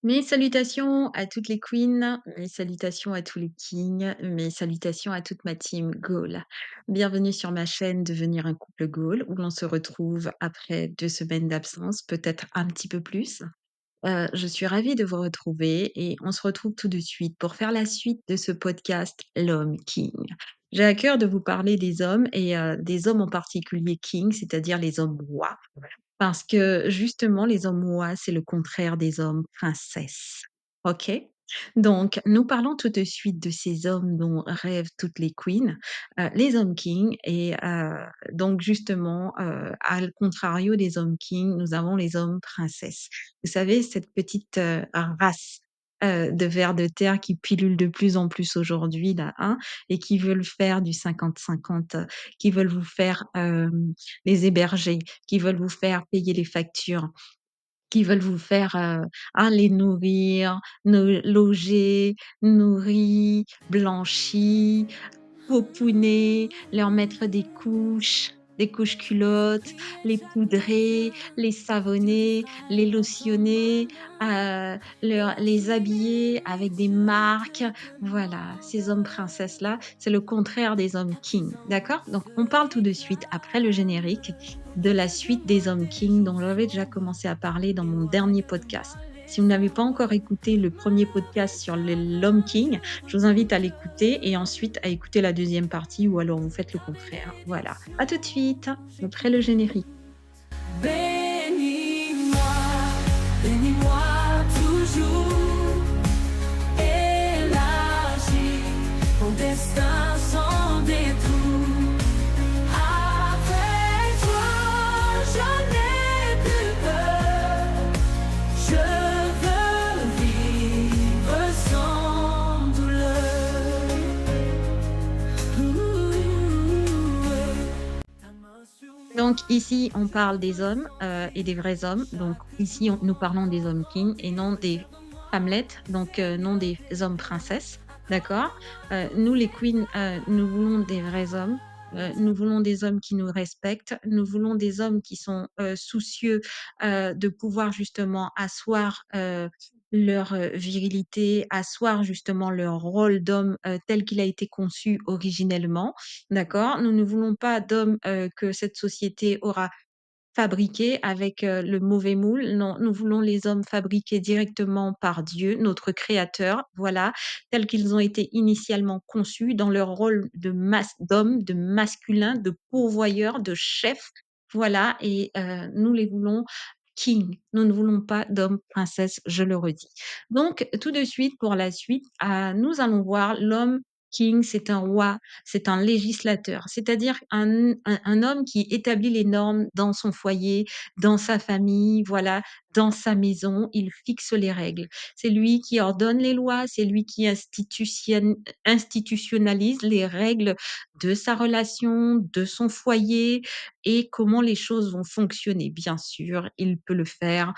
Mes salutations à toutes les queens, mes salutations à tous les kings, mes salutations à toute ma team Goal. Bienvenue sur ma chaîne Devenir un couple Goal, où l'on se retrouve après 2 semaines d'absence, peut-être un petit peu plus. Je suis ravie de vous retrouver et on se retrouve tout de suite pour faire la suite de ce podcast L'homme king. J'ai à cœur de vous parler des hommes et des hommes en particulier king, c'est-à-dire les hommes rois. Parce que justement, les hommes rois, c'est le contraire des hommes princesses. OK? Donc, nous parlons tout de suite de ces hommes dont rêvent toutes les queens, les hommes kings et donc justement, à l contrario des hommes kings, nous avons les hommes princesses. Vous savez, cette petite, race, de vers de terre qui pilule de plus en plus aujourd'hui là, hein, et qui veulent faire du 50-50, qui veulent vous faire, les héberger, qui veulent vous faire payer les factures, qui veulent vous faire, les nourrir, loger, nourris, blanchis, pouponner, leur mettre des couches culottes, les poudrer, les savonner, les lotionner, les habiller avec des marques. Voilà, ces hommes princesses-là, c'est le contraire des hommes kings, d'accord? Donc on parle tout de suite, après le générique, de la suite des hommes kings dont j'avais déjà commencé à parler dans mon dernier podcast. Si vous n'avez pas encore écouté le premier podcast sur l'homme king, je vous invite à l'écouter et ensuite à écouter la deuxième partie ou alors vous faites le contraire. Voilà. À tout de suite, après le générique. Bénis-moi, bénis-moi toujours, élargis mon destin sans détour. Avec toi, j'en ai plus peur, je veux vivre sans douleur. Ta main sur Donc ici, on parle des hommes et des vrais hommes. Donc ici, nous parlons des hommes kings et non des femmelets, donc non des hommes princesses. D'accord. Nous, les queens, nous voulons des vrais hommes. Nous voulons des hommes qui nous respectent. Nous voulons des hommes qui sont soucieux de pouvoir justement asseoir leur virilité, asseoir justement leur rôle d'homme tel qu'il a été conçu originellement. D'accord? Nous ne voulons pas d'hommes, que cette société aura fabriqués avec, le mauvais moule. Non, nous voulons les hommes fabriqués directement par Dieu, notre créateur, voilà, tels qu'ils ont été initialement conçus dans leur rôle d'homme, de masculin, de pourvoyeur, de chef, voilà et nous les voulons king. Nous ne voulons pas d'hommes princesses, je le redis. Donc tout de suite, pour la suite, nous allons voir l'homme king, c'est un roi, c'est un législateur, c'est-à-dire un homme qui établit les normes dans son foyer, dans sa famille, voilà, dans sa maison, il fixe les règles. C'est lui qui ordonne les lois, c'est lui qui institutionnalise les règles de sa relation, de son foyer et comment les choses vont fonctionner. Bien sûr, il peut le faire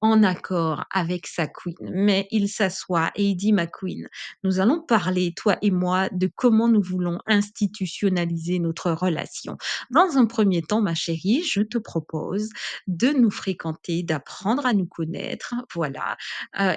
en accord avec sa queen. Mais il s'assoit et il dit: «Ma queen, nous allons parler, toi et moi, de comment nous voulons institutionnaliser notre relation. Dans un premier temps, ma chérie, je te propose de nous fréquenter, d'apprendre à nous connaître, voilà,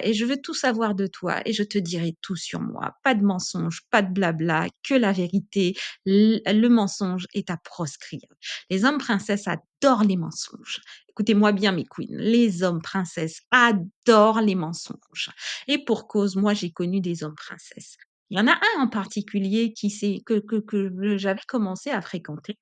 et je veux tout savoir de toi et je te dirai tout sur moi. Pas de mensonges, pas de blabla, que la vérité. Le mensonge est à proscrire. Les hommes princesses adorent les mensonges. Écoutez-moi bien mes queens, les hommes princesses adorent les mensonges et pour cause, moi j'ai connu des hommes princesses. Il y en a un en particulier qui s'est que j'avais commencé à fréquenter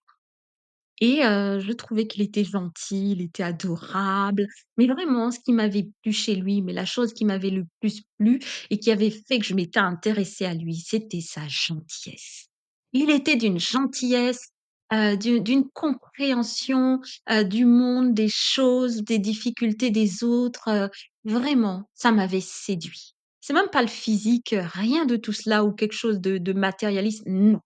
et je trouvais qu'il était gentil, il était adorable, mais vraiment ce qui m'avait plu chez lui, mais la chose qui m'avait le plus plu et qui avait fait que je m'étais intéressée à lui, c'était sa gentillesse. Il était d'une gentillesse, d'une compréhension, du monde, des choses, des difficultés des autres, vraiment, ça m'avait séduit. C'est même pas le physique, rien de tout cela ou quelque chose de matérialiste, non.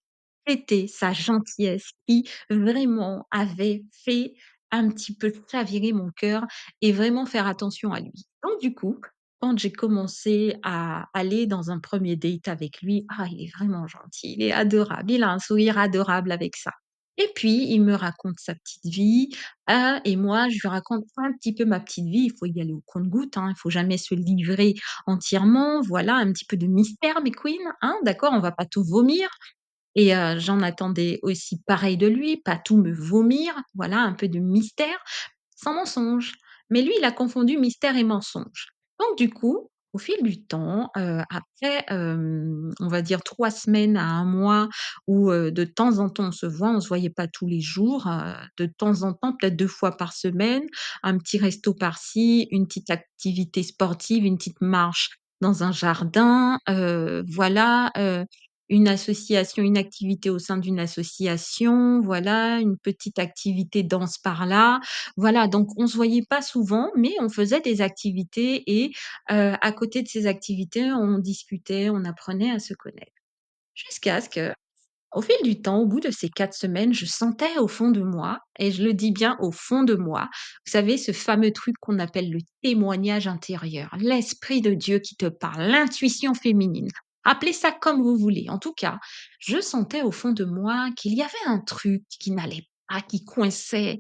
C'était sa gentillesse qui vraiment avait fait un petit peu chavirer mon cœur et vraiment faire attention à lui. Donc du coup, quand j'ai commencé à aller dans un premier date avec lui, il est vraiment gentil, il est adorable, il a un sourire adorable avec ça Et puis il me raconte sa petite vie, et moi je lui raconte un petit peu ma petite vie. Il faut y aller au compte-gouttes, hein, il faut jamais se livrer entièrement. Voilà, un petit peu de mystère mes queens, hein, d'accord? On va pas tout vomir. Et j'en attendais aussi pareil de lui, pas tout me vomir, voilà, un peu de mystère, sans mensonge. Mais lui, il a confondu mystère et mensonge. Donc du coup, au fil du temps, après, on va dire 3 semaines à 1 mois où, de temps en temps on se voyait pas tous les jours, de temps en temps, peut-être 2 fois par semaine, un petit resto par-ci, une petite activité sportive, une petite marche dans un jardin, voilà, une activité au sein d'une association, voilà, une petite activité danse par là. Voilà, donc on se voyait pas souvent, mais on faisait des activités et à côté de ces activités, on discutait, on apprenait à se connaître. Jusqu'à ce que, au fil du temps, au bout de ces 4 semaines, je sentais au fond de moi, et je le dis bien au fond de moi, vous savez, ce fameux truc qu'on appelle le témoignage intérieur, l'esprit de Dieu qui te parle, l'intuition féminine. Appelez ça comme vous voulez. En tout cas, je sentais au fond de moi qu'il y avait un truc qui n'allait pas, qui coinçait.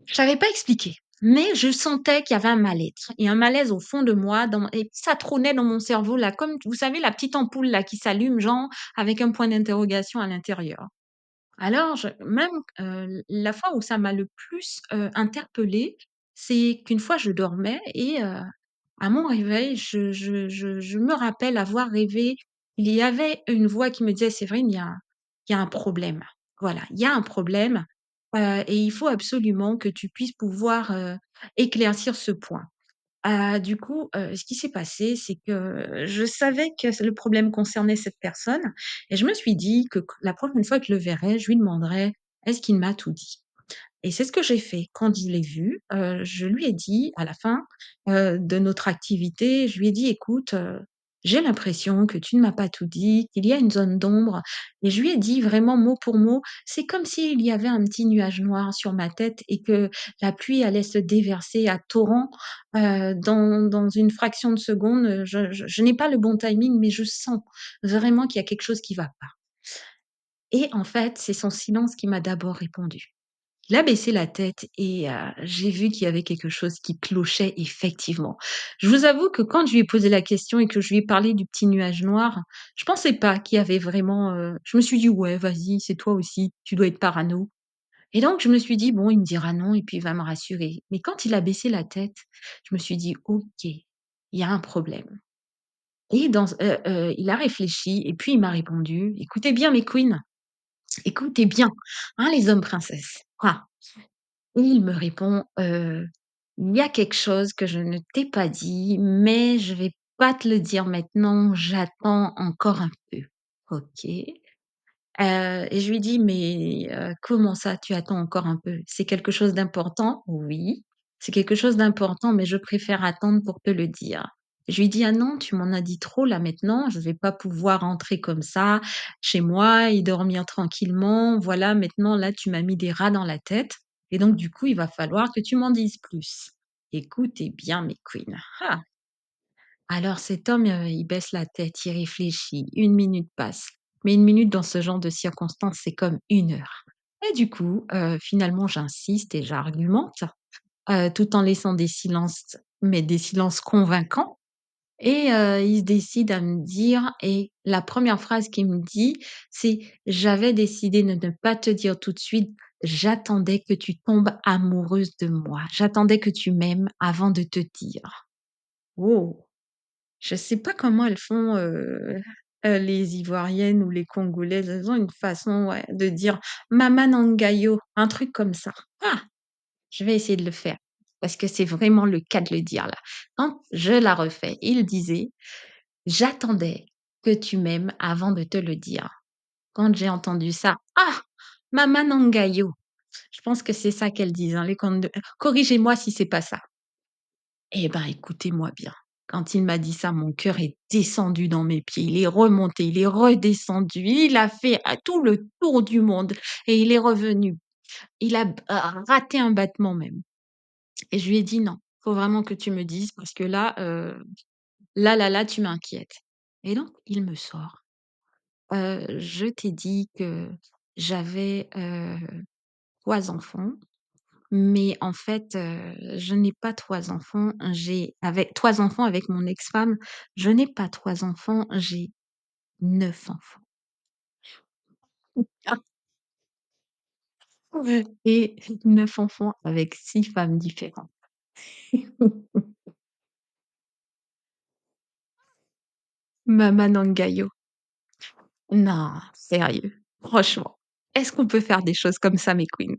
Je savais pas expliquer, mais je sentais qu'il y avait un mal-être et un malaise au fond de moi et ça trônait dans mon cerveau là, comme vous savez la petite ampoule là qui s'allume, genre avec un point d'interrogation à l'intérieur. Alors je même, la fois où ça m'a le plus, interpellée, c'est qu'une fois je dormais et à mon réveil, je me rappelle avoir rêvé, il y avait une voix qui me disait: «Séverine, il y a un problème. Voilà, il y a un problème, et il faut absolument que tu puisses pouvoir, éclaircir ce point». Du coup, ce qui s'est passé, c'est que je savais que le problème concernait cette personne et je me suis dit que la prochaine fois que je le verrai, je lui demanderai: «Est-ce qu'il m'a tout dit?» Et c'est ce que j'ai fait. Quand je l'ai vu, je lui ai dit à la fin, de notre activité, je lui ai dit: «Écoute, j'ai l'impression que tu ne m'as pas tout dit, qu'il y a une zone d'ombre», et je lui ai dit vraiment mot pour mot, c'est comme s'il y avait un petit nuage noir sur ma tête et que la pluie allait se déverser à torrent, dans une fraction de seconde. Je n'ai pas le bon timing, mais je sens vraiment qu'il y a quelque chose qui va pas. Et en fait, c'est son silence qui m'a d'abord répondu. Il a baissé la tête et j'ai vu qu'il y avait quelque chose qui clochait effectivement. Je vous avoue que quand je lui ai posé la question et que je lui ai parlé du petit nuage noir, je pensais pas qu'il y avait vraiment, je me suis dit: «Ouais, vas-y, c'est toi aussi, tu dois être parano», et donc je me suis dit: «Bon, il me dira non et puis il va me rassurer». Mais quand il a baissé la tête, je me suis dit: «OK, il y a un problème», et il a réfléchi et puis il m'a répondu: «Écoutez bien mes queens, écoutez bien, hein, les hommes princesses. Ah». Et il me répond, «Il y a quelque chose que je ne t'ai pas dit, mais je vais pas te le dire maintenant, j'attends encore un peu». OK. Et je lui dis: «Mais, comment ça, tu attends encore un peu? C'est quelque chose d'important?» «Oui, c'est quelque chose d'important, mais je préfère attendre pour te le dire». Je lui dis: «Ah non, tu m'en as dit trop là maintenant, je vais pas pouvoir rentrer comme ça chez moi et dormir tranquillement. Voilà, maintenant là, tu m'as mis des rats dans la tête et donc du coup, il va falloir que tu m'en dises plus. Écoutez bien mes queens». Ah! Alors cet homme, il baisse la tête, il réfléchit, 1 minute passe. Mais 1 minute dans ce genre de circonstances, c'est comme 1 heure. Et du coup, finalement, j'insiste et j'argumente, tout en laissant des silences, mais des silences convaincants, et il se décide à me dire, et la première phrase qu'il me dit, c'est: «J'avais décidé de ne pas te dire tout de suite, j'attendais que tu tombes amoureuse de moi. J'attendais que tu m'aimes avant de te dire». Oh! Je sais pas comment elles font, les Ivoiriennes ou les Congolaises, elles ont une façon, ouais, de dire «Mama Nangayo», un truc comme ça. Ah! Je vais essayer de le faire, parce que c'est vraiment le cas de le dire là. Quand je la refais, il disait: «J'attendais que tu m'aimes avant de te le dire». Quand j'ai entendu ça: «Ah! Mama Nangayo». Je pense que c'est ça qu'elles disent, hein, les Cond corrigez-moi si c'est pas ça. Eh ben, écoutez-moi bien. Quand il m'a dit ça, mon cœur est descendu dans mes pieds. Il est remonté, il est redescendu, il a fait tout le tour du monde et il est revenu. Il a raté un battement même. Et je lui ai dit: «Non, faut vraiment que tu me dises parce que là, là, tu m'inquiètes». Et donc il me sort: «Je t'ai dit que j'avais, 3 enfants, mais en fait, je n'ai pas 3 enfants, j'ai avec 3 enfants avec mon ex-femme, je n'ai pas 3 enfants, j'ai 9 enfants. Ah, ouais. Et 9 enfants avec 6 femmes différentes. Mama Nangayo. Non, sérieux, franchement. Est-ce qu'on peut faire des choses comme ça, mes queens?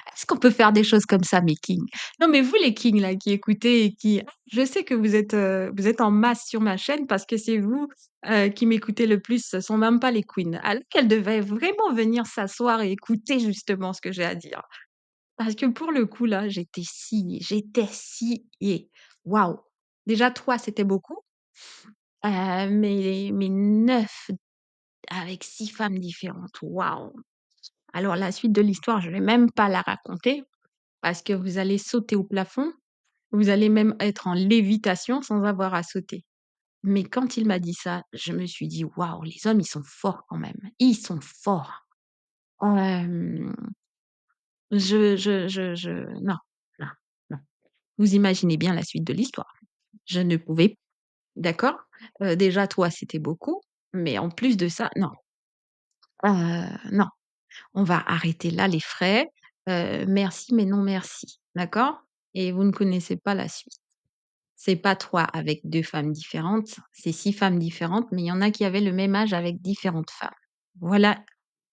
Est-ce qu'on peut faire des choses comme ça, mes kings? Non, mais vous les kings là qui écoutez et qui je sais que vous êtes en masse sur ma chaîne parce que c'est vous, qui m'écoutez le plus, ce sont même pas les queens. Alors qu'elles devaient vraiment venir s'asseoir et écouter justement ce que j'ai à dire. Parce que pour le coup là, j'étais sciée. Waouh! Déjà 3 c'était beaucoup, mais 9 avec 6 femmes différentes, waouh! Alors la suite de l'histoire, je vais même pas la raconter parce que vous allez sauter au plafond, vous allez même être en lévitation sans avoir à sauter. Mais quand il m'a dit ça, je me suis dit: «Waouh, les hommes, ils sont forts quand même, ils sont forts». Hem, je non, non, non. Vous imaginez bien la suite de l'histoire. Je ne pouvais d'accord? Déjà toi, c'était beaucoup, mais en plus de ça, non, non. On va arrêter là les frais, merci mais non merci, d'accord? Et vous ne connaissez pas la suite. C'est pas 3 avec 2 femmes différentes, c'est 6 femmes différentes, mais il y en a qui avaient le même âge avec différentes femmes. Voilà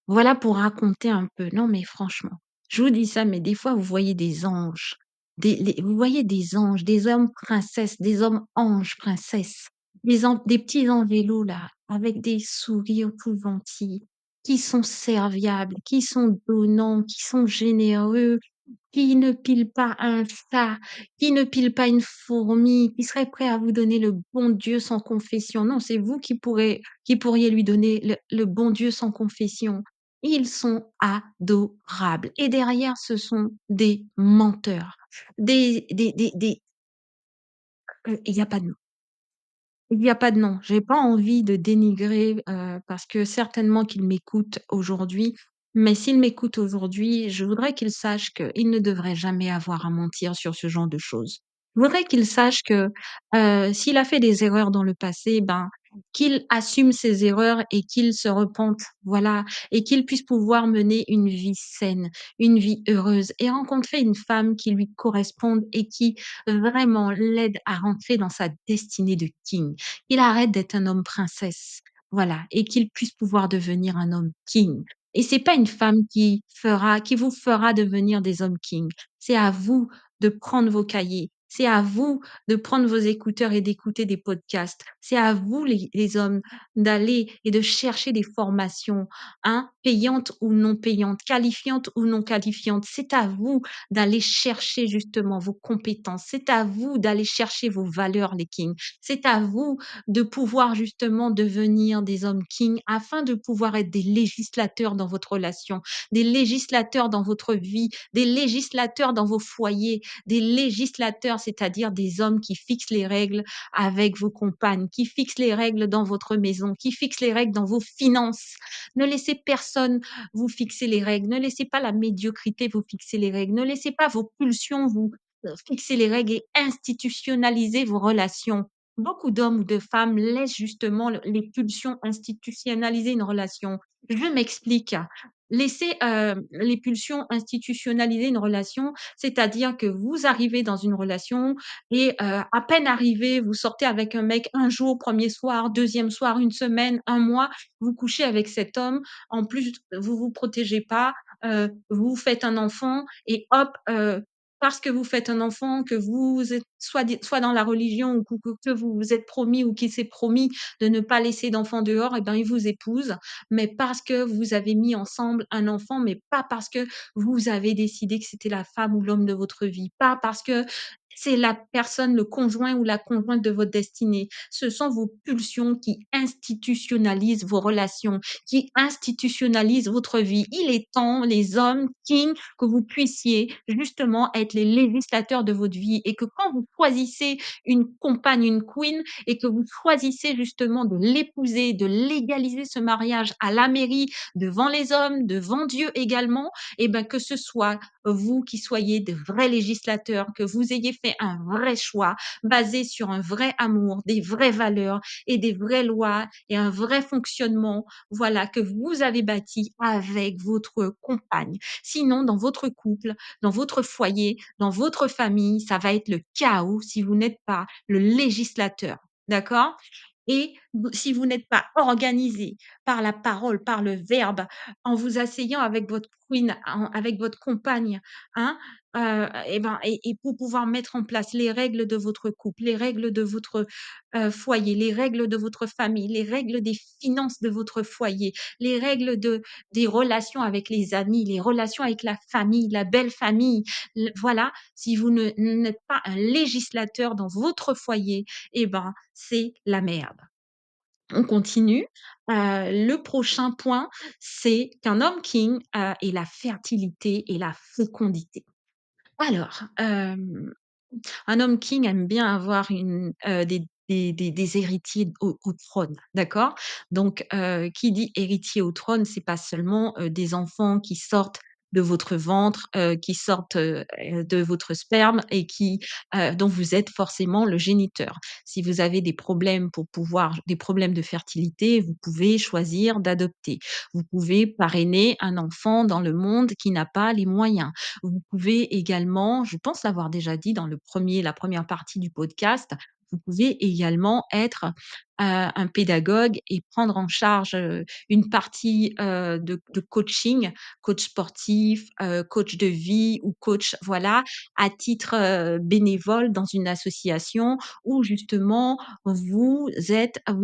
voilà pour raconter un peu. Non mais franchement, je vous dis ça, mais des fois vous voyez des anges, vous voyez des anges, des hommes princesses, des hommes anges princesses, des petits angélos là, avec des sourires tout gentils, qui sont serviables, qui sont donnants, qui sont généreux, qui ne pile pas un chat, qui ne pile pas une fourmi, qui serait prêt à vous donner le bon Dieu sans confession. Non, c'est vous qui pourriez lui donner le bon Dieu sans confession. Ils sont adorables et derrière, ce sont des menteurs, il y a pas de il y a pas de nom. J'ai pas envie de dénigrer, parce que certainement qu'il m'écoute aujourd'hui, mais s'il m'écoute aujourd'hui, je voudrais qu'il sache qu'il ne devrait jamais avoir à mentir sur ce genre de choses. Je voudrais qu'il sache que, s'il a fait des erreurs dans le passé, ben, qu'il assume ses erreurs et qu'il se repente, voilà, et qu'il puisse pouvoir mener une vie saine, une vie heureuse et rencontrer une femme qui lui corresponde et qui vraiment l'aide à rentrer dans sa destinée de king. Qu'il arrête d'être un homme princesse, voilà, et qu'il puisse pouvoir devenir un homme king. Et c'est pas une femme qui vous fera devenir des hommes king. C'est à vous de prendre vos cahiers. C'est à vous de prendre vos écouteurs et d'écouter des podcasts. C'est à vous les hommes d'aller et de chercher des formations, hein, payantes ou non payantes, qualifiantes ou non qualifiantes. C'est à vous d'aller chercher justement vos compétences. C'est à vous d'aller chercher vos valeurs, les kings. C'est à vous de pouvoir justement devenir des hommes kings afin de pouvoir être des législateurs dans votre relation, des législateurs dans votre vie, des législateurs dans vos foyers, des législateurs, c'est-à-dire des hommes qui fixent les règles avec vos compagnes, qui fixent les règles dans votre maison, qui fixent les règles dans vos finances. Ne laissez personne vous fixer les règles, ne laissez pas la médiocrité vous fixer les règles, ne laissez pas vos pulsions vous fixer les règles et institutionnaliser vos relations. Beaucoup d'hommes ou de femmes laissent justement les pulsions institutionnaliser une relation. Je m'explique. Laisser, les pulsions institutionnaliser une relation, c'est-à-dire que vous arrivez dans une relation et à peine arrivé, vous sortez avec un mec un jour, premier soir, deuxième soir, une semaine, un mois, vous couchez avec cet homme. En plus, vous vous protégez pas, vous faites un enfant et hop, parce que vous faites un enfant, que vous êtes soit dans la religion ou que vous vous êtes promis ou qu'il s'est promis de ne pas laisser d'enfant dehors et ben, il vous épouse, mais parce que vous avez mis ensemble un enfant, mais pas parce que vous avez décidé que c'était la femme ou l'homme de votre vie, pas parce que C'est la personne, le conjoint ou la conjointe de votre destinée. Ce sont vos pulsions qui institutionnalisent vos relations, qui institutionnalisent votre vie. Il est temps, les hommes, kings, que vous puissiez justement être les législateurs de votre vie et que quand vous choisissez une compagne, une queen et que vous choisissez justement de l'épouser, de légaliser ce mariage à la mairie, devant les hommes, devant Dieu également, et ben que ce soit vous qui soyez de vrais législateurs, que vous ayez fait un vrai choix basé sur un vrai amour, des vraies valeurs et des vraies lois et un vrai fonctionnement, voilà, que vous avez bâti avec votre compagne. Sinon, dans votre couple, dans votre foyer, dans votre famille, ça va être le chaos si vous n'êtes pas le législateur. D'accord? Et si vous n'êtes pas organisé par la parole, par le verbe, en vous asseyant avec votre queen, avec votre compagne, hein, et pour pouvoir mettre en place les règles de votre couple, les règles de votre foyer, les règles de votre famille, les règles des finances de votre foyer, les règles des relations avec les amis, les relations avec la famille, la belle famille. Voilà, si vous n'êtes pas un législateur dans votre foyer, eh ben, c'est la merde. On continue. Le prochain point, c'est qu'un homme king est la fertilité et la fécondité. Alors, un homme king aime bien avoir des héritiers au trône, d'accord? Donc, qui dit héritier au trône, c'est pas seulement, des enfants qui sortent de votre ventre, qui sortent, de votre sperme et dont vous êtes forcément le géniteur. Si vous avez des problèmes de fertilité, vous pouvez choisir d'adopter. Vous pouvez parrainer un enfant dans le monde qui n'a pas les moyens. Vous pouvez également, je pense l'avoir déjà dit dans la première partie du podcast, vous pouvez également être, un pédagogue et prendre en charge, une partie, de coaching, coach sportif, coach de vie ou coach voilà, à titre, bénévole dans une association où justement vous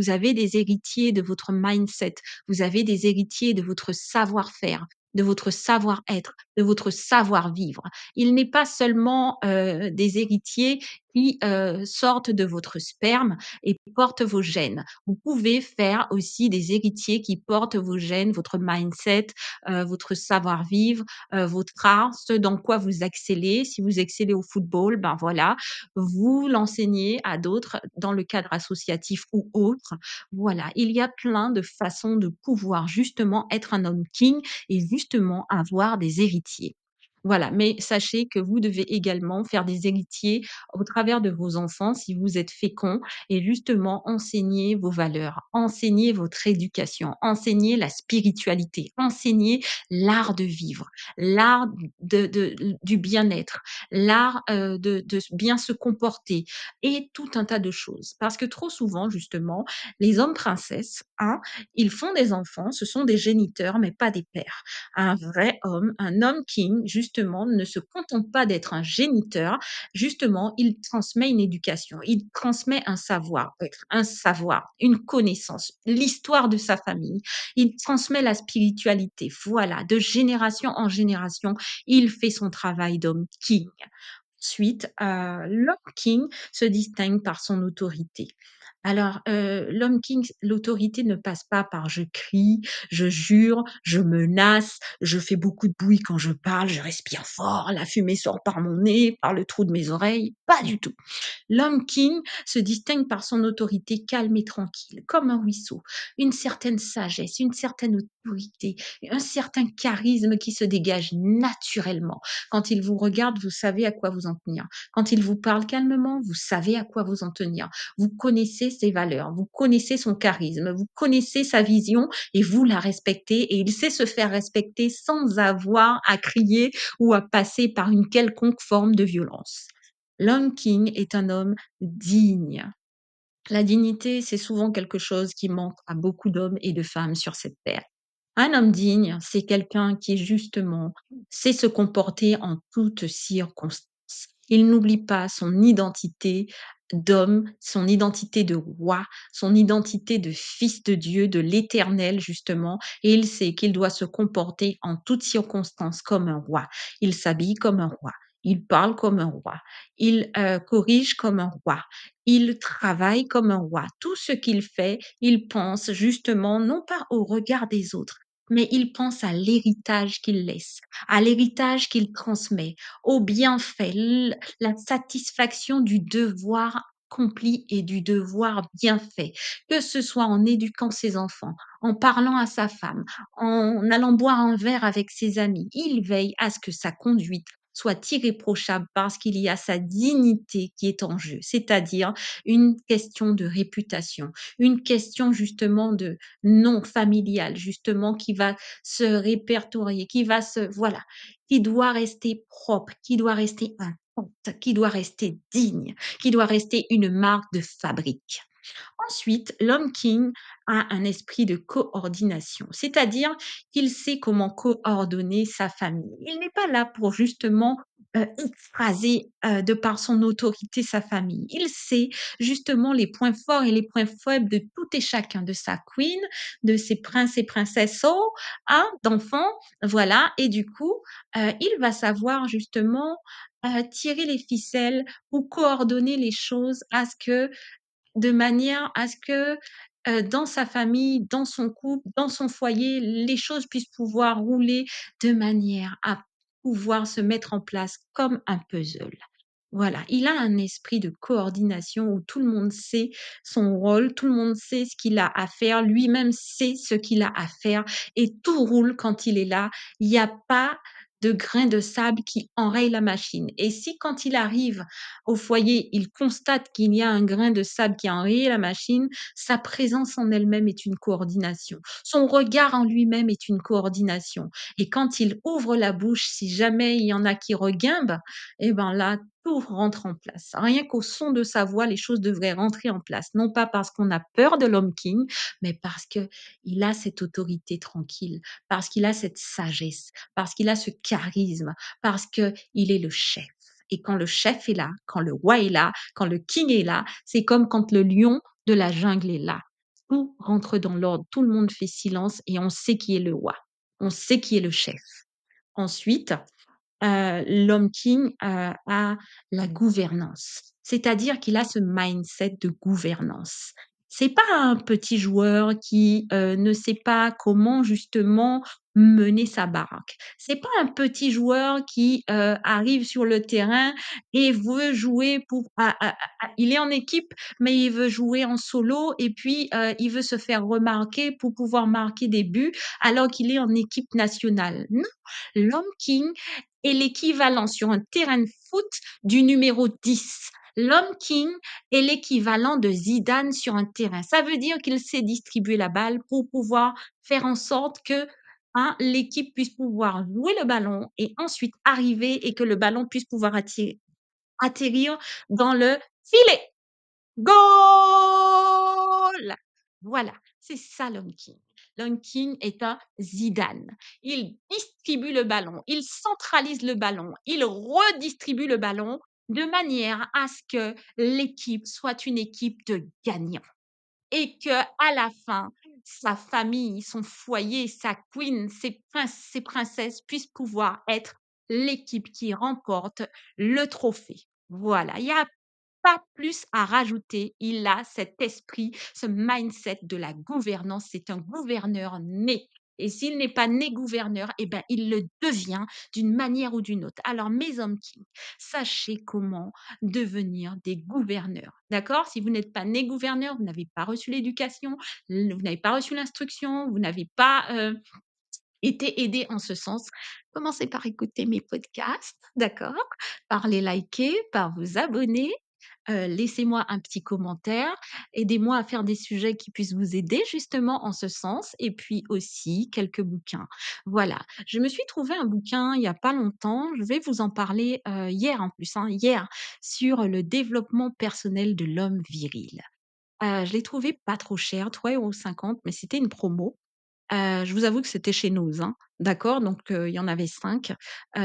avez des héritiers de votre mindset, vous avez des héritiers de votre savoir-faire, de votre savoir-être, de votre savoir-vivre. Il n'est pas seulement, des héritiers qui, sortent de votre sperme et portent vos gènes. Vous pouvez faire aussi des héritiers qui portent vos gènes, votre mindset, votre savoir-vivre, votre art, ce dans quoi vous excellez. Si vous excellez au football, ben voilà, vous l'enseignez à d'autres dans le cadre associatif ou autre. Voilà, il y a plein de façons de pouvoir justement être un homme king et justement avoir des héritiers. Voilà, mais sachez que vous devez également faire des héritiers au travers de vos enfants si vous êtes fécond et justement enseigner vos valeurs, enseigner votre éducation, enseigner la spiritualité, enseigner l'art de vivre, l'art du bien-être, l'art, de bien se comporter et tout un tas de choses. Parce que trop souvent justement, les hommes princesses, hein, ils font des enfants, ce sont des géniteurs mais pas des pères. Un vrai homme, un homme king, justement, ne se contente pas d'être un géniteur, justement, il transmet une éducation, il transmet un savoir-être, un savoir, une connaissance, l'histoire de sa famille, il transmet la spiritualité. Voilà, de génération en génération, il fait son travail d'homme king. Ensuite, l'homme king se distingue par son autorité. Alors, l'homme king, l'autorité ne passe pas par je crie, je jure, je menace, je fais beaucoup de bruit quand je parle, je respire fort, la fumée sort par mon nez, par le trou de mes oreilles, pas du tout. L'homme king se distingue par son autorité calme et tranquille, comme un ruisseau, une certaine sagesse, une certaine autorité, un certain charisme qui se dégage naturellement. Quand il vous regarde, vous savez à quoi vous en tenir. Quand il vous parle calmement, vous savez à quoi vous en tenir. Vous connaissez ses valeurs, vous connaissez son charisme, vous connaissez sa vision et vous la respectez et il sait se faire respecter sans avoir à crier ou à passer par une quelconque forme de violence. L'homme king est un homme digne. La dignité, c'est souvent quelque chose qui manque à beaucoup d'hommes et de femmes sur cette terre. Un homme digne, c'est quelqu'un qui justement sait se comporter en toutes circonstances. Il n'oublie pas son identité d'homme, son identité de roi, son identité de fils de Dieu, de l'Éternel justement, et il sait qu'il doit se comporter en toutes circonstances comme un roi. Il s'habille comme un roi. Il parle comme un roi, il corrige comme un roi, il travaille comme un roi. Tout ce qu'il fait, il pense justement non pas au regard des autres, mais il pense à l'héritage qu'il laisse, à l'héritage qu'il transmet, aux bienfaits, la satisfaction du devoir accompli et du devoir bien fait, que ce soit en éduquant ses enfants, en parlant à sa femme, en allant boire un verre avec ses amis. Il veille à ce que sa conduite soit irréprochable parce qu'il y a sa dignité qui est en jeu, c'est-à-dire une question de réputation, une question justement de nom familial, justement qui va se répertorier, qui va se voilà, qui doit rester propre, qui doit rester intacte, qui doit rester digne, qui doit rester une marque de fabrique. Ensuite, l'homme king a un esprit de coordination, c'est-à-dire qu'il sait comment coordonner sa famille. Il n'est pas là pour justement écraser de par son autorité sa famille. Il sait justement les points forts et les points faibles de tout et chacun, de sa queen, de ses princes et princesses, hein, d'enfants, voilà. Et du coup, il va savoir justement tirer les ficelles ou coordonner les choses à ce que de manière à ce que, dans sa famille, dans son couple, dans son foyer, les choses puissent pouvoir rouler de manière à pouvoir se mettre en place comme un puzzle. Voilà, il a un esprit de coordination où tout le monde sait son rôle, tout le monde sait ce qu'il a à faire, lui-même sait ce qu'il a à faire et tout roule quand il est là. Il y a pas de grain de sable qui enraye la machine et si quand il arrive au foyer, il constate qu'il y a un grain de sable qui a enrayé la machine, sa présence en elle-même est une coordination. Son regard en lui-même est une coordination et quand il ouvre la bouche, si jamais il y en a qui regimbent, et ben là, tout rentre en place. Rien qu'au son de sa voix, les choses devraient rentrer en place. Non pas parce qu'on a peur de l'homme king, mais parce que il a cette autorité tranquille, parce qu'il a cette sagesse, parce qu'il a ce charisme, parce que il est le chef. Et quand le chef est là, quand le roi est là, quand le king est là, c'est comme quand le lion de la jungle est là. Tout rentre dans l'ordre, tout le monde fait silence et on sait qui est le roi. On sait qui est le chef. Ensuite, l'homme king, a la gouvernance. C'est-à-dire qu'il a ce mindset de gouvernance. C'est pas un petit joueur qui, ne sait pas comment justement mener sa baraque. C'est pas un petit joueur qui, arrive sur le terrain et veut jouer pour il est en équipe, mais il veut jouer en solo et puis, il veut se faire remarquer pour pouvoir marquer des buts alors qu'il est en équipe nationale. Non, l'homme king est l'équivalent sur un terrain de foot du numéro 10. L'homme king est l'équivalent de Zidane sur un terrain. Ça veut dire qu'il sait distribuer la balle pour pouvoir faire en sorte que, hein, l'équipe puisse pouvoir jouer le ballon et ensuite arriver et que le ballon puisse pouvoir atterrir dans le filet. Goal! Voilà, c'est ça l'homme king. L'homme king est un Zidane. Il distribue le ballon, il centralise le ballon, il redistribue le ballon de manière à ce que l'équipe soit une équipe de gagnants et que à la fin, sa famille, son foyer, sa queen, ses princes, ses princesses puissent pouvoir être l'équipe qui remporte le trophée. Voilà, il y a pas plus à rajouter. Il a cet esprit, ce mindset de la gouvernance. C'est un gouverneur né. Et s'il n'est pas né gouverneur, eh ben, il le devient d'une manière ou d'une autre. Alors, mes hommes kings, sachez comment devenir des gouverneurs. D'accord? Si vous n'êtes pas né gouverneur, vous n'avez pas reçu l'éducation, vous n'avez pas reçu l'instruction, vous n'avez pas été aidé en ce sens, commencez par écouter mes podcasts, d'accord? Par les liker, par vous abonner. Laissez-moi un petit commentaire, aidez-moi à faire des sujets qui puissent vous aider justement en ce sens et puis aussi quelques bouquins. Voilà, je me suis trouvé un bouquin il y a pas longtemps, je vais vous en parler, hier en plus, hein, hier, sur le développement personnel de l'homme viril. Je l'ai trouvé pas trop cher, 3,50 € mais c'était une promo. Je vous avoue que c'était chez Noz, hein, d'accord? Donc il y en avait 5.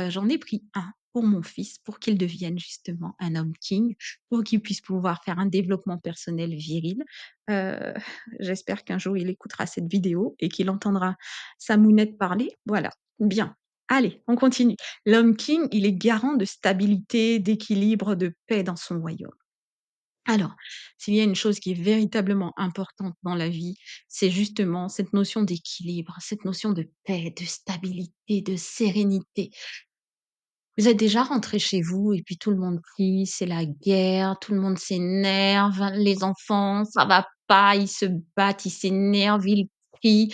J'en ai pris un pour mon fils, pour qu'il devienne justement un homme king, pour qu'il puisse pouvoir faire un développement personnel viril. Heu, J'espère qu'un jour il écoutera cette vidéo et qu'il entendra sa mounette parler. Voilà, bien. Allez, on continue. L'homme king, il est garant de stabilité, d'équilibre, de paix dans son royaume. Alors, s'il y a une chose qui est véritablement importante dans la vie, c'est justement cette notion d'équilibre, cette notion de paix, de stabilité, de sérénité. Vous êtes déjà rentré chez vous et puis tout le monde crie, c'est la guerre, tout le monde s'énerve, les enfants, ça va pas, ils se battent, ils s'énervent, ils crient.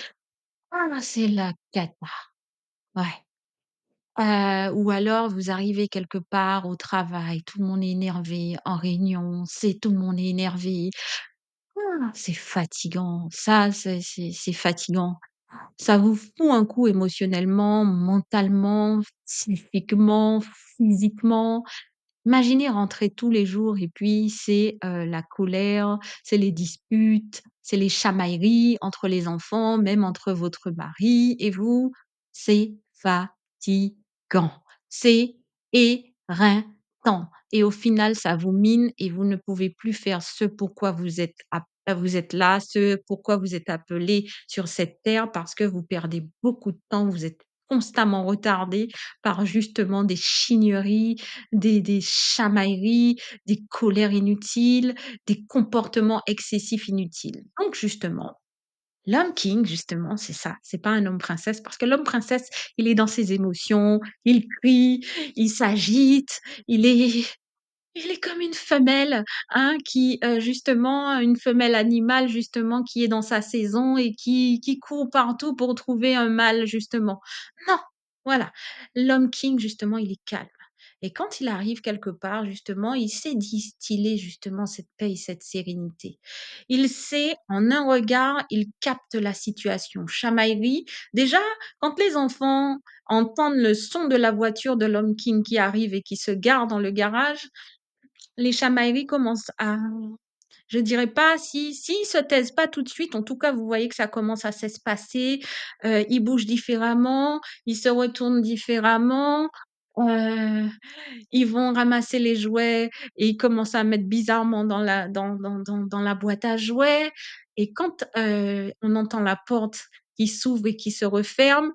Ah, c'est la cata. Ouais. Ou alors vous arrivez quelque part au travail, tout le monde est énervé, en réunion, c'est tout le monde est énervé. C'est fatigant, ça c'est fatigant. Ça vous fout un coup émotionnellement, mentalement, psychiquement, physiquement. Imaginez rentrer tous les jours et puis c'est, la colère, c'est les disputes, c'est les chamailleries entre les enfants, même entre votre mari et vous. C'est fatigant. C'est éreintant et au final, ça vous mine et vous ne pouvez plus faire ce pourquoi vous êtes là, ce pourquoi vous êtes appelés sur cette terre parce que vous perdez beaucoup de temps, vous êtes constamment retardés par justement des chigneries, des chamailleries, des colères inutiles, des comportements excessifs inutiles. Donc justement, l'homme king, justement, c'est ça, c'est pas un homme princesse parce que l'homme princesse, il est dans ses émotions, il crie, il s'agite, il est il est comme une femelle, hein, qui, justement une femelle animale, justement, qui est dans sa saison et qui court partout pour trouver un mâle, justement. Non, voilà. L'homme king, justement, il est calme et quand il arrive quelque part, justement, il sait distiller, justement, cette paix et cette sérénité. Il sait, en un regard, il capte la situation. Chamaillerie, déjà, quand les enfants entendent le son de la voiture de l'homme king qui arrive et qui se gare dans le garage, les chamailleries commencent à je dirais pas s'ils se taisent pas tout de suite, en tout cas, vous voyez que ça commence à s'espacer, ils bougent différemment, ils se retournent différemment, heu, ils vont ramasser les jouets et ils commencent à mettre bizarrement dans la boîte à jouets et quand, on entend la porte qui s'ouvre et qui se referme,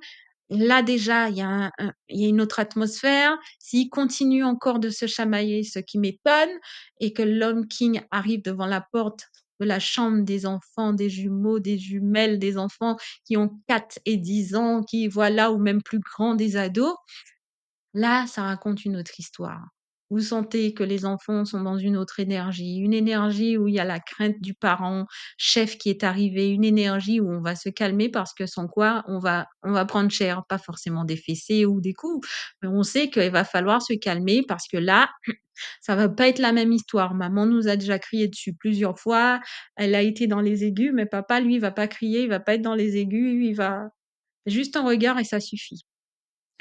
là déjà, il y a une autre atmosphère. S'il continue encore de se chamailler, ce qui m'étonne, et que l'homme king arrive devant la porte de la chambre des enfants, des jumeaux, des jumelles, des enfants qui ont 4 et 10 ans, qui voilà ou même plus grands, des ados, là, ça raconte une autre histoire. Vous sentez que les enfants sont dans une énergie où il y a la crainte du parent chef qui est arrivé, une énergie où on va se calmer parce que sans quoi on va prendre cher, pas forcément des fessées ou des coups, mais on sait qu'il va falloir se calmer parce que là, ça va pas être la même histoire. Maman nous a déjà crié dessus plusieurs fois, elle a été dans les aigus, mais papa lui, il va pas crier, il va pas être dans les aigus, il va juste un regard et ça suffit.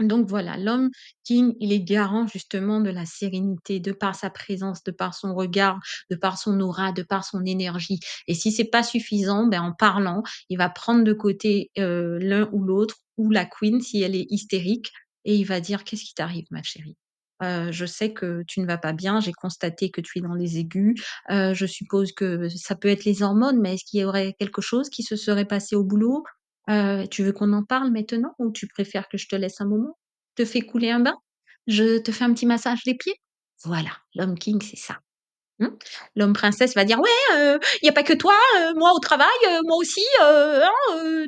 Donc voilà, l'homme king, il est garant justement de la sérénité, de par sa présence, de par son regard, de par son aura, de par son énergie. Et si c'est pas suffisant, ben, en parlant, il va prendre de côté, l'un ou l'autre ou la queen si elle est hystérique et il va dire: «Qu'est-ce qui t'arrive ma chérie? Je sais que tu ne vas pas bien, j'ai constaté que tu es dans les aigus, je suppose que ça peut être les hormones, mais est-ce qu'il y aurait quelque chose qui se serait passé au boulot? Tu veux qu'on en parle maintenant ou tu préfères que je te laisse un moment? Je te fais couler un bain? Je te fais un petit massage des pieds?» Voilà, l'homme king, c'est ça. Mmh. L'homme princesse va dire: «Ouais, il y a pas que toi, moi au travail, moi aussi, hein,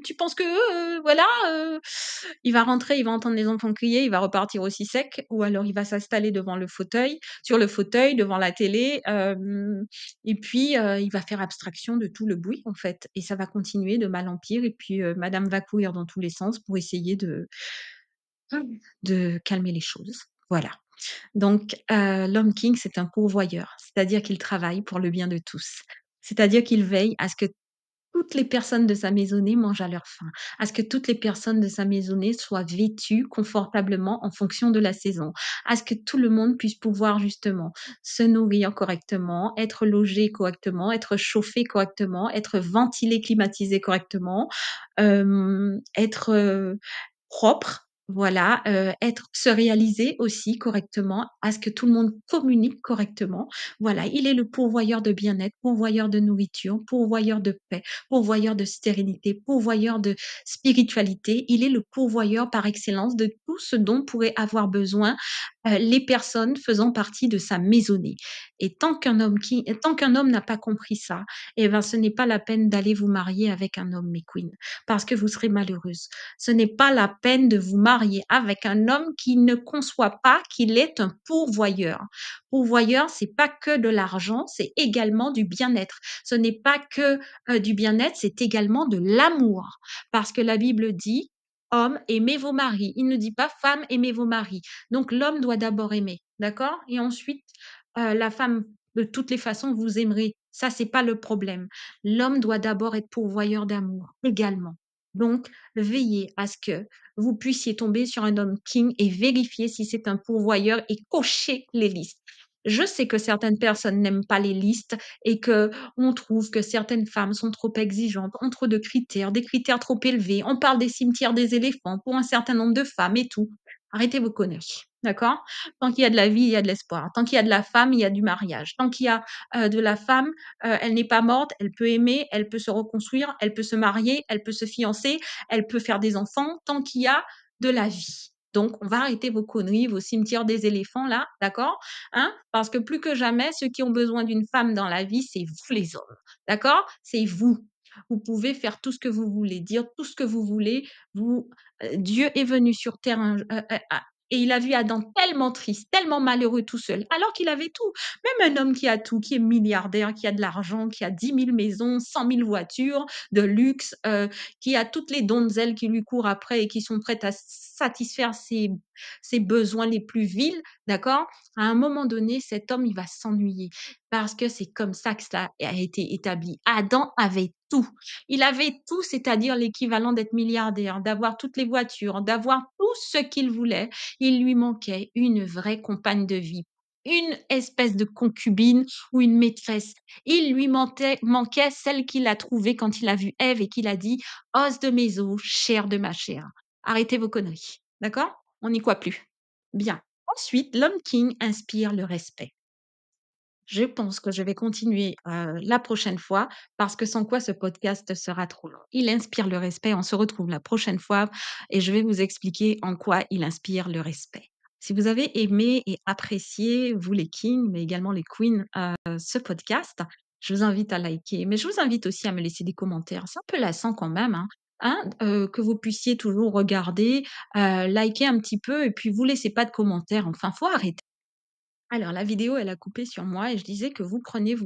tu penses que, voilà, heu». Il va rentrer, il va entendre les enfants crier, il va repartir aussi sec ou alors il va s'installer devant le fauteuil sur le fauteuil, devant la télé, et puis, il va faire abstraction de tout le bruit, en fait et ça va continuer de mal en pire et puis, madame va courir dans tous les sens pour essayer de calmer les choses. Voilà. Donc, l'homme king, c'est un pourvoyeur, c'est-à-dire qu'il travaille pour le bien de tous. C'est-à-dire qu'il veille à ce que toutes les personnes de sa maisonnée mangent à leur faim, à ce que toutes les personnes de sa maisonnée soient vêtues confortablement en fonction de la saison, à ce que tout le monde puisse pouvoir justement se nourrir correctement, être logé correctement, être chauffé correctement, être ventilé, climatisé correctement, être, propre Voilà, se réaliser aussi correctement, à ce que tout le monde communique correctement. Voilà, il est le pourvoyeur de bien-être, pourvoyeur de nourriture, pourvoyeur de paix, pourvoyeur de sérénité, pourvoyeur de spiritualité. Il est le pourvoyeur par excellence de tout ce dont pourraient avoir besoin, les personnes faisant partie de sa maisonnée. Et tant qu'un homme n'a pas compris ça, eh ben, ce n'est pas la peine d'aller vous marier avec un homme, mes queens, parce que vous serez malheureuses. Ce n'est pas la peine de vous marier avec un homme qui ne conçoit pas qu'il est un pourvoyeur. Pourvoyeur, c'est pas que de l'argent, c'est également du bien-être. Ce n'est pas que du bien-être, c'est également de l'amour. Parce que la Bible dit, hommes, aimez vos maris. Il ne dit pas femmes, aimez vos maris. Donc l'homme doit d'abord aimer, d'accord? Et ensuite, la femme, de toutes les façons, vous aimerez. Ça, c'est pas le problème. L'homme doit d'abord être pourvoyeur d'amour également. Donc, veillez à ce que vous puissiez tomber sur un homme king et vérifier si c'est un pourvoyeur et cocher les listes. Je sais que certaines personnes n'aiment pas les listes et que on trouve que certaines femmes sont trop exigeantes, ont trop de critères, des critères trop élevés. On parle des cimetières des éléphants pour un certain nombre de femmes et tout. Arrêtez vos conneries, d'accord? Tant qu'il y a de la vie, il y a de l'espoir. Tant qu'il y a de la femme, il y a du mariage. Tant qu'il y a de la femme, elle n'est pas morte, elle peut aimer, elle peut se reconstruire, elle peut se marier, elle peut se fiancer, elle peut faire des enfants, tant qu'il y a de la vie. Donc, on va arrêter vos conneries, vos cimetières des éléphants là, d'accord? Hein? Parce que plus que jamais, ceux qui ont besoin d'une femme dans la vie, c'est vous les hommes, d'accord? C'est vous. Vous pouvez faire tout ce que vous voulez, dire tout ce que vous voulez. Dieu est venu sur terre et il a vu Adam tellement triste, tellement malheureux tout seul, alors qu'il avait tout. Même un homme qui a tout, qui est milliardaire, qui a de l'argent, qui a 10 000 maisons, 100 000 voitures de luxe, qui a toutes les donzelles qui lui courent après et qui sont prêtes à satisfaire ses besoins les plus vils, d'accord? À un moment donné, cet homme, il va s'ennuyer parce que c'est comme ça que ça a été établi. Adam avait tout. Il avait tout, c'est-à-dire l'équivalent d'être milliardaire, d'avoir toutes les voitures, d'avoir tout ce qu'il voulait. Il lui manquait une vraie compagne de vie, une espèce de concubine ou une maîtresse. Il lui manquait celle qu'il a trouvée quand il a vu Ève et qu'il a dit: «Os de mes os, chair de ma chair». Arrêtez vos conneries, d'accord? On n'y croit plus. Bien. Ensuite, l'homme king inspire le respect. Je pense que je vais continuer, la prochaine fois parce que sans quoi ce podcast sera trop long. Il inspire le respect. On se retrouve la prochaine fois et je vais vous expliquer en quoi il inspire le respect. Si vous avez aimé et apprécié, vous les kings, mais également les queens, ce podcast, je vous invite à liker, mais je vous invite aussi à me laisser des commentaires. C'est un peu lassant quand même, que vous puissiez toujours regarder, liker un petit peu et puis vous laissez pas de commentaires. Enfin, faut arrêter. Alors la vidéo, elle a coupé sur moi et je disais que vous prenez,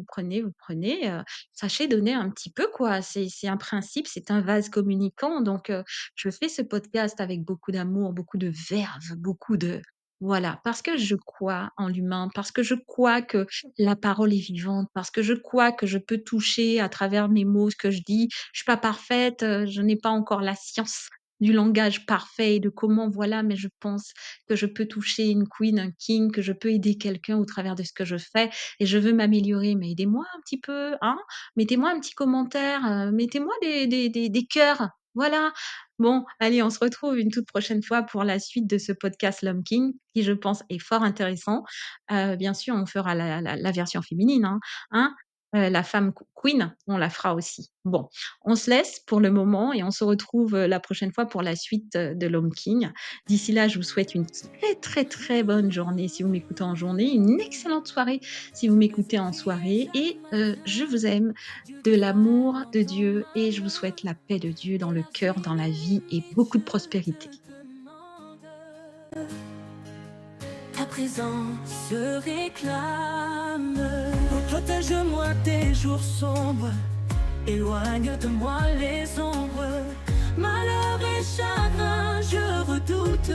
sachez donner un petit peu quoi. C'est un principe, c'est un vase communicant donc je fais ce podcast avec beaucoup d'amour, beaucoup de verve, beaucoup de voilà, parce que je crois en l'humain, parce que je crois que la parole est vivante, parce que je crois que je peux toucher à travers mes mots ce que je dis. Je suis pas parfaite, je n'ai pas encore la science du langage parfait et de comment voilà, mais je pense que je peux toucher une queen, un king, que je peux aider quelqu'un au travers de ce que je fais et je veux m'améliorer. Mais aidez-moi un petit peu, hein? Mettez-moi un petit commentaire, mettez-moi des cœurs. Voilà. Bon, allez, on se retrouve une toute prochaine fois pour la suite de ce podcast L'Homme King, qui je pense est fort intéressant. Bien sûr, on fera la version féminine, hein? La femme queen, on la fera aussi. Bon, on se laisse pour le moment et on se retrouve la prochaine fois pour la suite de L'Homme King. D'ici là, je vous souhaite une très, très, très bonne journée si vous m'écoutez en journée, une excellente soirée si vous m'écoutez en soirée et je vous aime de l'amour de Dieu et je vous souhaite la paix de Dieu dans le cœur, dans la vie et beaucoup de prospérité. Ta présence se réclame. Protège-moi des jours sombres, éloigne de moi les ombres. Malheur et chagrin, je redoute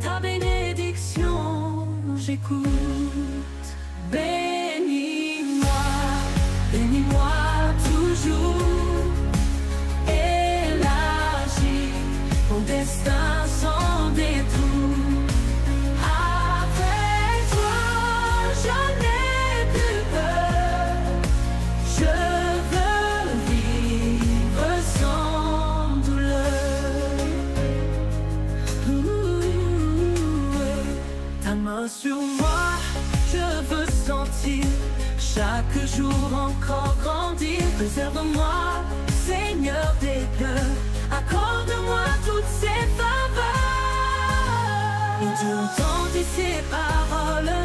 ta bénédiction, j'écoute. Bénis-moi, bénis-moi toujours. Élargis mon destin sans détour. Avec toi, je n'ai plus peur. Je veux vivre sans douleur. chaque jour encore grandir. Préserve-moi, Seigneur des cœurs, accorde-moi toutes ces faveurs. Et Dieu entendit ces paroles,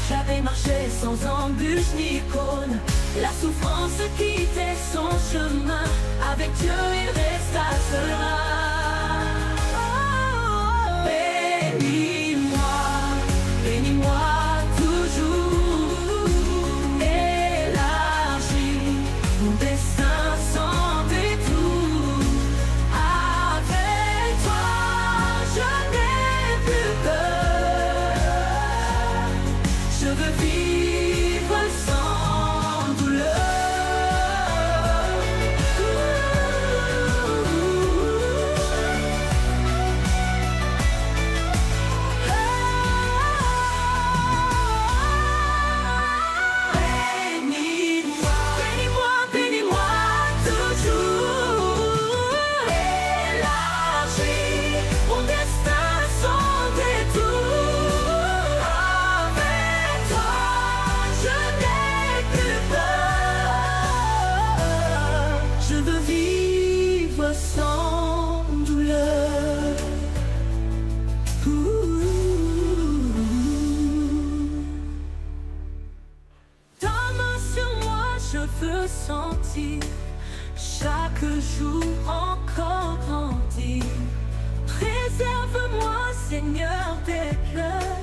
j'avais marché sans embûche ni cône. La souffrance quittait son chemin, avec Dieu il resta serein. Bénis-moi, bénis-moi toujours, élargis mon destin sans détour. Avec toi, je n'ai plus peur, je veux vivre sans douleur. Bénis-moi, bénis-moi, bénis-moi toujours, élargis mon destin sans détour. Avec toi, je n'ai plus peur, je veux vivre sans douleur. Ta main sur moi, je veux sentir chaque jour encore grandir. Préserve-moi, Seigneur des cœurs,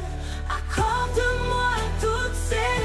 accorde-moi toutes ces